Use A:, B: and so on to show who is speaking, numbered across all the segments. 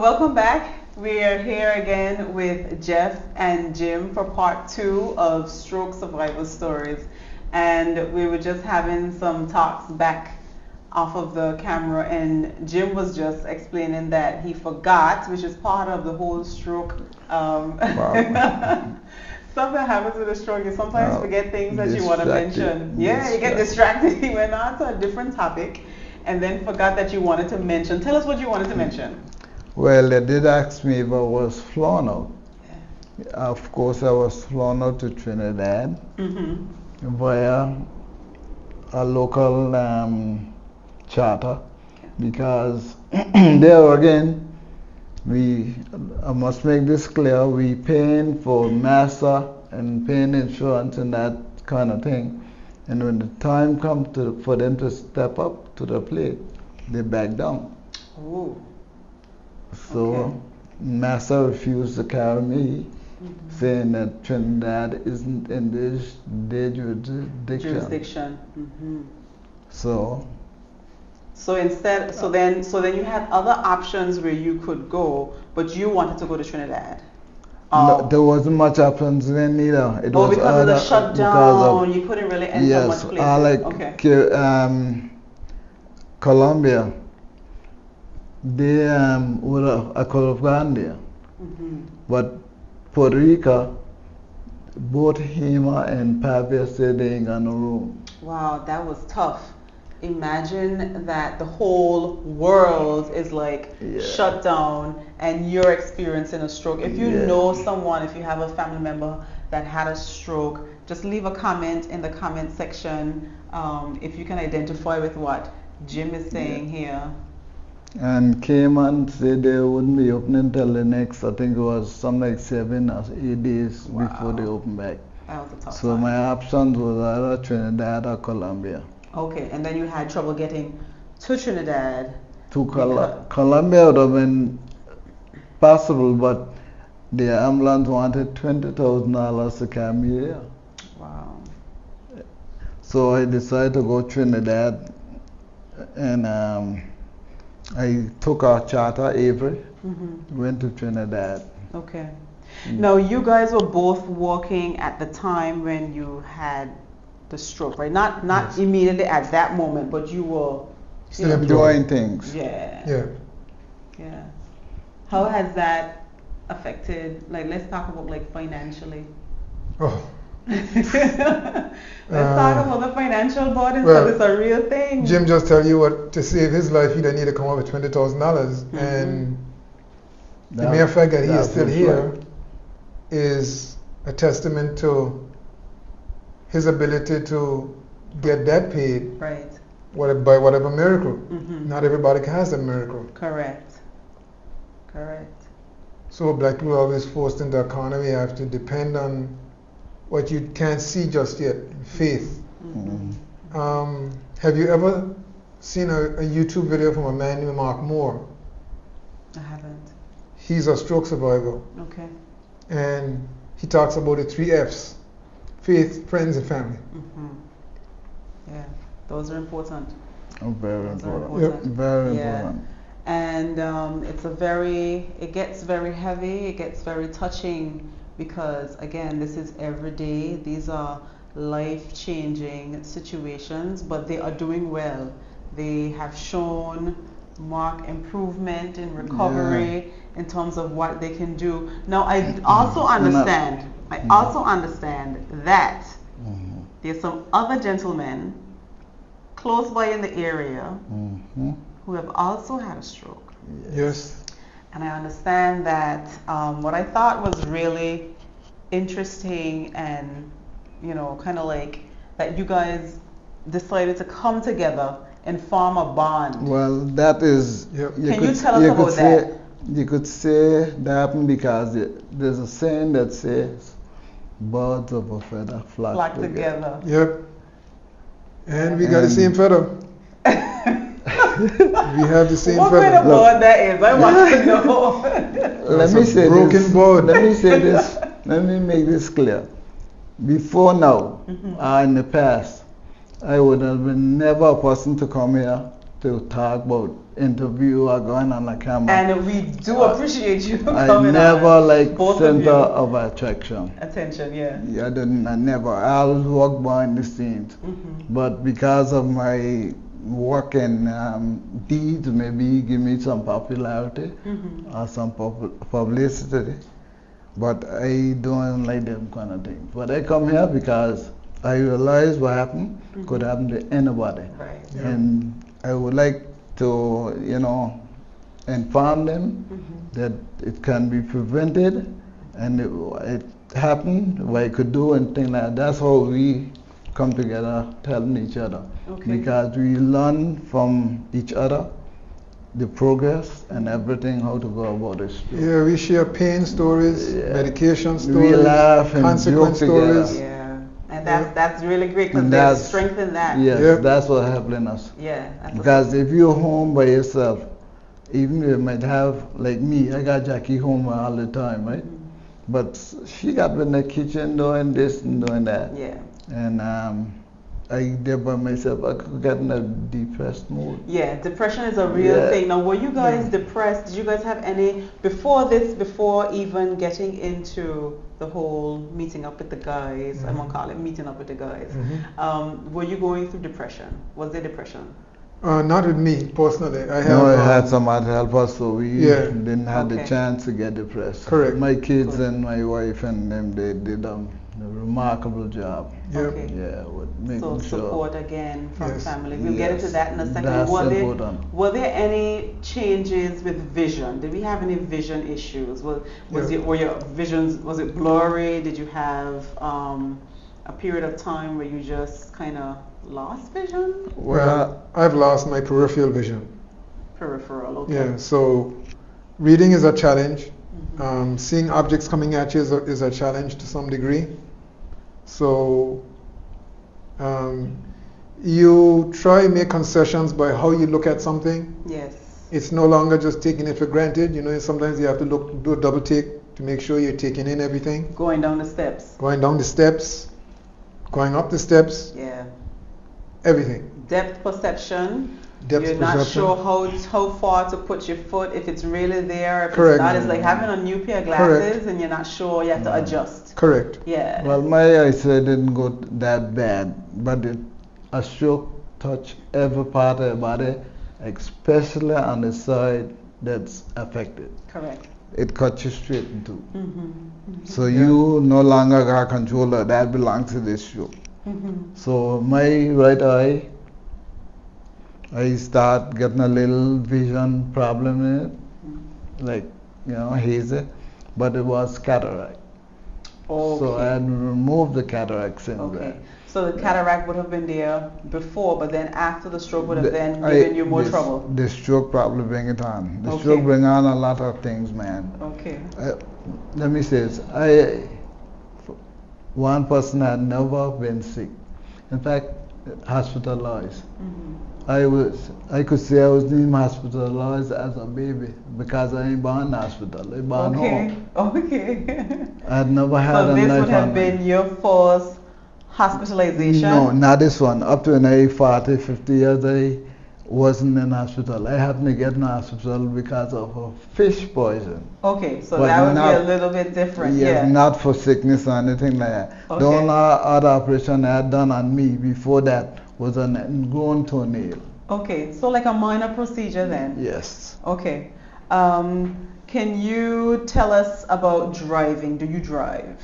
A: Welcome back. We are here again with Jeff and Jim for part two of stroke survival stories. And we were just having some talks back off of the camera, and Jim was just explaining that he forgot, which is part of the whole stroke.
B: Wow.
A: Something happens with a stroke. You sometimes forget things that you want to mention. Yeah, you get
B: Distracted.
A: distracted. You went on to a different topic and then forgot that you wanted to mention. Tell us what you wanted to mention.
B: Well, they did ask me if I was flown out. Of course, I was flown out to Trinidad via a local charter because there again, I must make this clear, we paying for master and paying insurance and that kind of thing. And when the time comes for them to step up to the plate, they back down.
A: Ooh.
B: So
A: Okay.
B: Massa refused to carry me, saying that Trinidad isn't in their jurisdiction. So
A: So instead, so then you had other options where you could go, but you wanted to go to Trinidad.
B: no, there wasn't much options then either. It
A: Oh,
B: was
A: because of the
B: because
A: shutdown, you couldn't really enter
B: yes,
A: much places.
B: I like
A: Okay.
B: Colombia. They I could have gone there, but Puerto Rico, both Hema and Pavia said they ain't got no room.
A: Wow, that was tough. Imagine that the whole world is like shut down and you're experiencing a stroke. If you know someone, if you have a family member that had a stroke, just leave a comment in the comment section if you can identify with what Jim is saying here.
B: And Cayman said they wouldn't be opening until the next, I think it was something like 7 or 8 days before they open back.
A: That was a tough
B: So
A: time.
B: my options was either Trinidad or Colombia.
A: Okay, and then you had trouble getting to Trinidad.
B: To Colombia would have been possible, but the ambulance wanted $20,000 to carry me there.
A: Wow.
B: So I decided to go Trinidad, and I took our charter, Avery, went to Trinidad.
A: Okay. Now you guys were both working at the time when you had the stroke, right? Not immediately at that moment, but you were
C: Still
B: doing things.
A: Yeah. How has that affected? Like, let's talk about like financially.
C: Oh,
A: Let's talk about the financial burden.
C: well,
A: So it's a real thing.
C: Jim just tell you what, to save his life, he'd need to come up with $20,000, and the mere fact that he is still here is a testament to his ability to get that paid
A: Right.
C: by whatever miracle. Not everybody has that miracle.
A: Correct.
C: So black people are always forced in the economy, have to depend on what you can't see just yet, faith. Have you ever seen a YouTube video from a man named Mark Moore?
A: I haven't.
C: He's a stroke survivor,
A: Okay.
C: and he talks about the 3 F's: faith, friends, and family.
A: Yeah, those are important.
B: Very
A: Those are
B: important.
A: important.
B: Very
A: Yeah.
B: important.
A: And it gets very heavy, it gets very touching because again, this is every day. These are life-changing situations, but they are doing well. They have shown marked improvement in recovery in terms of what they can do. Now, I also understand that there's some other gentlemen close by in the area who have also had a stroke.
C: Yes.
A: And I understand that what I thought was really interesting and, kind of like that you guys decided to come together and form a bond.
B: Well, that is.
A: Can you tell us about that?
B: You could say that happened because there's a saying that says, "Birds of a feather flock together."
C: Yep. And we got the same feather. We have the same
A: What
C: feather.
A: kind of bird that is? I want to know.
B: Let me say
C: broken
B: this.
C: bird.
B: Let me say this. Let me make this clear. Before now, in the past, I would have been never a person to come here to talk about interview or going on the camera.
A: And we do appreciate you
B: I
A: coming
B: never
A: on.
B: like
A: Both of
B: center
A: you.
B: of attraction.
A: Attention, yeah.
B: Yeah, I never. I always walk behind the scenes. But because of my work and deeds, maybe give me some popularity or some publicity. But I don't like them kind of things. But I come here because I realize what happened could happen to anybody.
A: Right.
C: Yeah.
B: And I would like to, inform them that it can be prevented and it happened, what I could do and things like that. That's how we come together helping each other.
A: Okay.
B: Because we learn from each other the progress and everything, how to go about it.
C: Yeah, we share pain stories, medication stories,
B: We laugh and
C: consequence
B: joke together.
C: stories.
A: Yeah. And that's really great because
B: And
A: there's
B: that's-
A: strength in that.
B: Yes,
C: Yep.
B: that's what helping us.
A: Yeah. That's
B: Because if you're home by yourself, even you might have, like me, I got Jackie home all the time, right? But she got in the kitchen doing this and doing that.
A: yeah.
B: And I did by myself, I could get in a depressed mood.
A: Yeah, depression is a real
B: Yeah.
A: thing. Now, were you guys depressed? Did you guys have any before even getting into the whole meeting up with the guys? I'm gonna call it meeting up with the guys. Were you going through depression? Was there depression?
C: Not with me personally. I have.
B: No, I had somebody help us, so we
C: Yeah.
B: didn't have the
A: Okay.
B: chance to get depressed.
C: Correct.
B: My kids
A: Good.
B: and my wife and them, they did a remarkable job.
C: Yeah.
A: Okay.
B: Yeah, with
A: So
B: making sure.
A: support again from
C: Yes.
A: family. We'll get into
B: Yes.
A: that in a second.
B: That's important.
A: Were there any changes with vision? Did we have any vision issues? Were your visions, was it blurry? Did you have a period of time where you just kind of lost vision?
C: Well, I've lost my peripheral vision.
A: Peripheral, okay.
C: Yeah, so reading is a challenge. Seeing objects coming at you is a challenge to some degree. So you try make concessions by how you look at something.
A: Yes.
C: It's no longer just taking it for granted. Sometimes you have to do a double take to make sure you're taking in everything.
A: Going down the steps.
C: Going down the steps, going up the steps,
A: Yeah.
C: everything.
A: Depth perception.
C: Depth
A: You're not
C: perception.
A: sure how far to put your foot, if it's really there, if
C: Correct.
A: it's not. It's like having a new pair of glasses and you're not sure, you have to adjust.
C: Correct.
A: Yeah.
B: Well, my eyesight didn't go that bad, but a stroke touched every part of the body, especially on the side that's affected.
A: Correct.
B: It cuts you straight in two. So
C: Yeah.
B: you no longer got control of that, belongs to this stroke. So my right eye, I start getting a little vision problem in it, like, hazy, but it was cataract.
A: Okay.
B: So I had removed the cataract since
A: Okay.
B: then.
A: So the cataract would have been there before, but then after the stroke would have then
B: I-
A: given you more
B: this-
A: trouble.
B: The stroke probably bring it on. The
A: Okay.
B: stroke bring on a lot of things, man.
A: Okay.
B: Let me say this. One person had never been sick. In fact, hospitalized. I could say I was even hospitalized as a baby because I ain't born in hospital. I born home.
A: Okay.
B: I had never had
A: So
B: a
A: this
B: knife
A: would have
B: on me.
A: been your first hospitalization?
B: No, not this one. Up to an 40, 50 years, I wasn't in hospital. I happened to get in hospital because of a fish poison.
A: Okay, so
B: But
A: that would be
B: not-
A: a little bit different.
B: Yes,
A: Yeah.
B: not for sickness or anything like that.
A: Okay.
B: The only other operation I had done on me before that was an ingrown toenail.
A: Okay, so like a minor procedure then?
B: Yes.
A: Okay. Can you tell us about driving? Do you drive?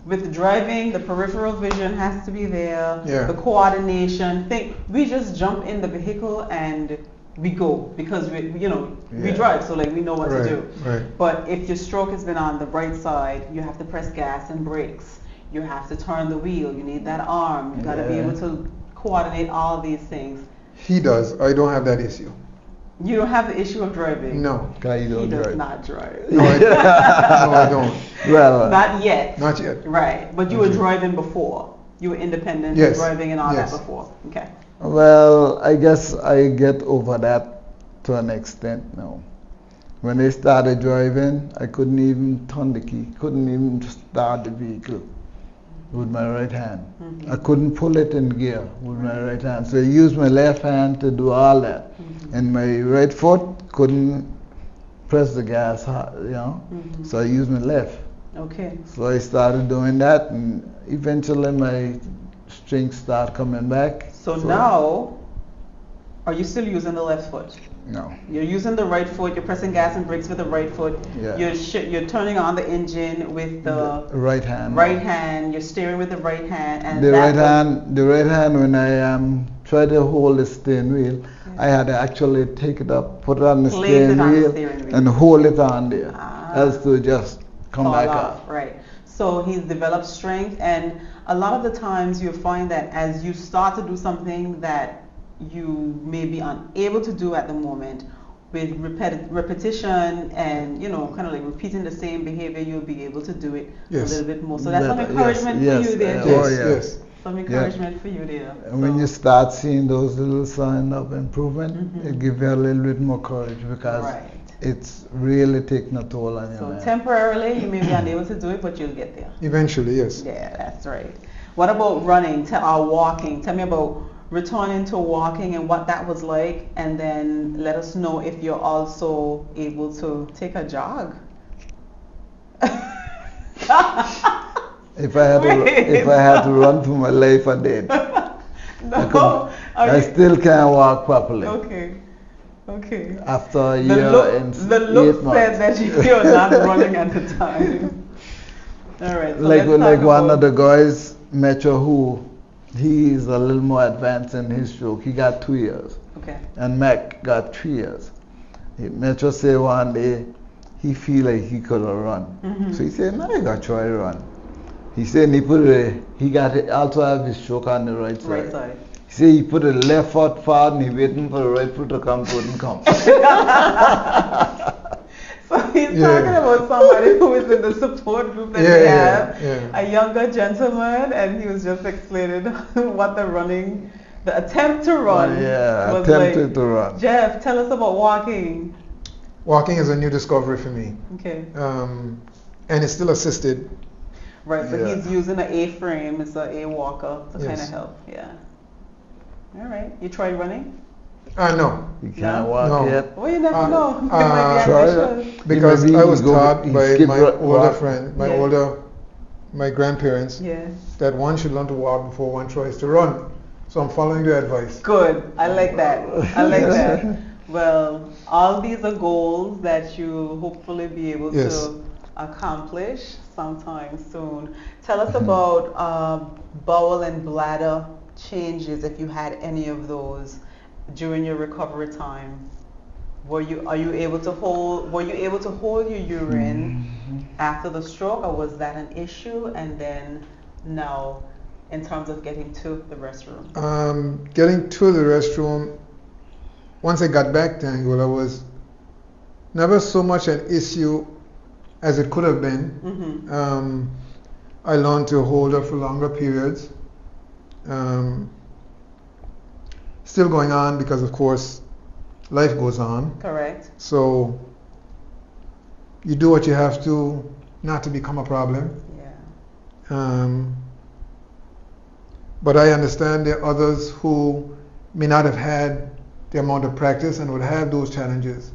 A: With driving, the peripheral vision has to be there.
C: Yeah.
A: The coordination. We just jump in the vehicle and we go because we
B: Yeah.
A: drive, so like we know what to do.
C: Right.
A: But if your stroke has been on the right side, you have to press gas and brakes. You have to turn the wheel. You need that arm. You got to be
B: Yeah.
A: able to coordinate all these things.
C: He does. I don't have that issue.
A: You don't have the issue of driving.
C: No.
B: Because you
A: He
B: don't
A: does
B: drive.
A: not drive.
C: No, I don't.
B: Well,
A: Not yet.
C: Not yet.
A: Right. But you were driving before. You were independent,
C: Yes.
A: driving and all
C: Yes.
A: that before. Okay.
B: well, I guess I get over that to an extent now. When I started driving, I couldn't even turn the key, couldn't even start the vehicle. with my right hand. I couldn't pull it in gear with my right hand. So I used my left hand to do all that. And my right foot couldn't press the gas hard, you know. So I used my left.
A: Okay.
B: So I started doing that, and eventually my strength started coming back.
A: So now, are you still using the left foot?
B: No.
A: You're using the right foot. You're pressing gas and brakes with the right foot.
B: Yeah.
A: You're turning on the engine with the
B: right hand.
A: Right hand. You're steering with the right hand. And
B: the right hand. When I try to hold the steering wheel, I had to actually take it up, put it on the steering wheel, and hold it on there, as to just come back up.
A: Right. So he's developed strength, and a lot of the times you find that as you start to do something that you may be unable to do at the moment, with repetition and kind of like repeating the same behavior, you'll be able to do it a little bit more. So that's some encouragement for you there.
B: Yes.
A: Some encouragement for you there.
B: And when you start seeing those little signs of improvement, it gives you a little bit more courage, because it's really taking a toll on you.
A: So temporarily you may be unable to do it, but you'll get there.
C: Eventually, yes.
A: Yeah, that's right. What about running or walking? Tell me about returning to walking and what that was like, and then let us know if you're also able to take a jog.
B: If I had to run for my life, I did.
A: No,
B: I still can't walk properly.
A: Okay.
B: After a year and 8 months.
A: The look said that you're not running at the time. All right. So
B: like one of the guys, Metro, who he is a little more advanced in his stroke. He got 2 years.
A: Okay.
B: And Mac got 3 years. Metro said one day he feel like he could have run. So he said, no, I got to try to run. He said he got also have his stroke on the right side.
A: Right side.
B: He said he put the left foot forward and he waiting for the right foot to come, couldn't come.
A: So he's talking about somebody who is in the support group that we have, a younger gentleman, and he was just explaining what the attempt to run was
B: attempted
A: like.
B: To run.
A: Jeff, tell us about walking.
C: Walking is a new discovery for me.
A: Okay.
C: And it's still assisted.
A: Right, so he's using an A-frame, it's an A-walker to kind of help, All right, you tried running?
C: No.
B: You can't walk yet?
A: Well, you never know. You might be ambitious.
C: Because I was taught by my older friend, my grandparents, that one should learn to walk before one tries to run. So I'm following their advice.
A: Good, I like that. Well, all these are goals that you hopefully be able to accomplish sometime soon. Tell us about bowel and bladder changes, if you had any of those during your recovery time. Were you able to hold your urine after the stroke, or was that an issue? And then now, in terms of getting to the restroom?
C: Getting to the restroom, once I got back to Angola, was never so much an issue as it could have been. I learned to hold her for longer periods. Still going on because, of course, life goes on.
A: Correct.
C: So you do what you have to not to become a problem. But I understand there are others who may not have had the amount of practice and would have those challenges.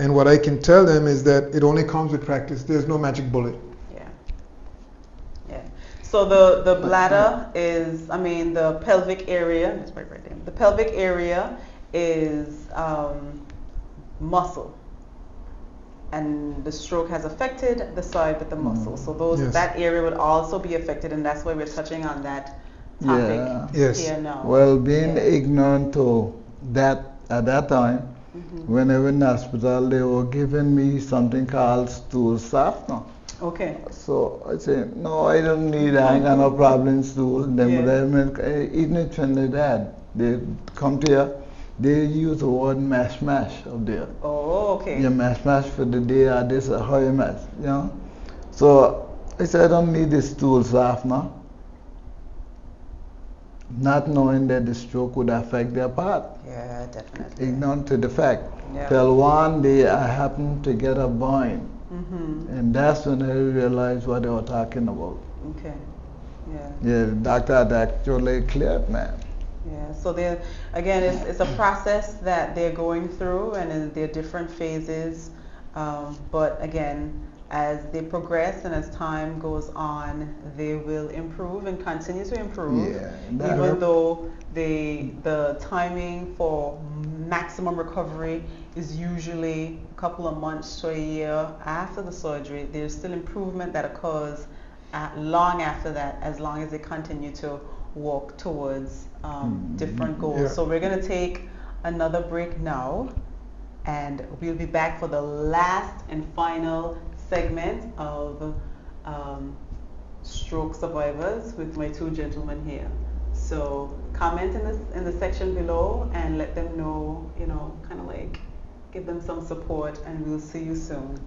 C: And what I can tell them is that it only comes with practice. There's no magic bullet.
A: So the bladder is, the pelvic area, let's write right there. The pelvic area is muscle. And the stroke has affected the side with the muscle. So that area would also be affected, and that's why we're touching on that topic here now.
B: Well, being ignorant to that at that time, when I went in the hospital, they were giving me something called stool softener.
A: Okay.
B: So I said, no, I don't need that. I ain't got no problem stool. Then even in Trinidad, they come to you, they use the word mash up there.
A: Oh, okay.
B: You mash for the day, or this, or how you mash, you know. So I said, I don't need this stool softener. Not knowing that the stroke would affect their part.
A: Yeah, definitely.
B: Ignorant to the fact. Till one day I happened to get a burn. And that's when I realized what they were talking about.
A: Okay. Yeah.
B: Yeah, the doctor had actually cleared me.
A: Yeah, so they're, again, it's a process that they're going through, and there are different phases. But again, as they progress and as time goes on, they will improve and continue to improve.
B: Yeah,
A: Even though the timing for maximum recovery is usually a couple of months to a year after the surgery, there's still improvement that occurs long after that, as long as they continue to walk towards different goals.
C: Yeah.
A: So we're going to take another break now, and we'll be back for the last and final segment of stroke survivors with my two gentlemen here. So comment in the section below and let them know, kind of like give them some support, and we'll see you soon.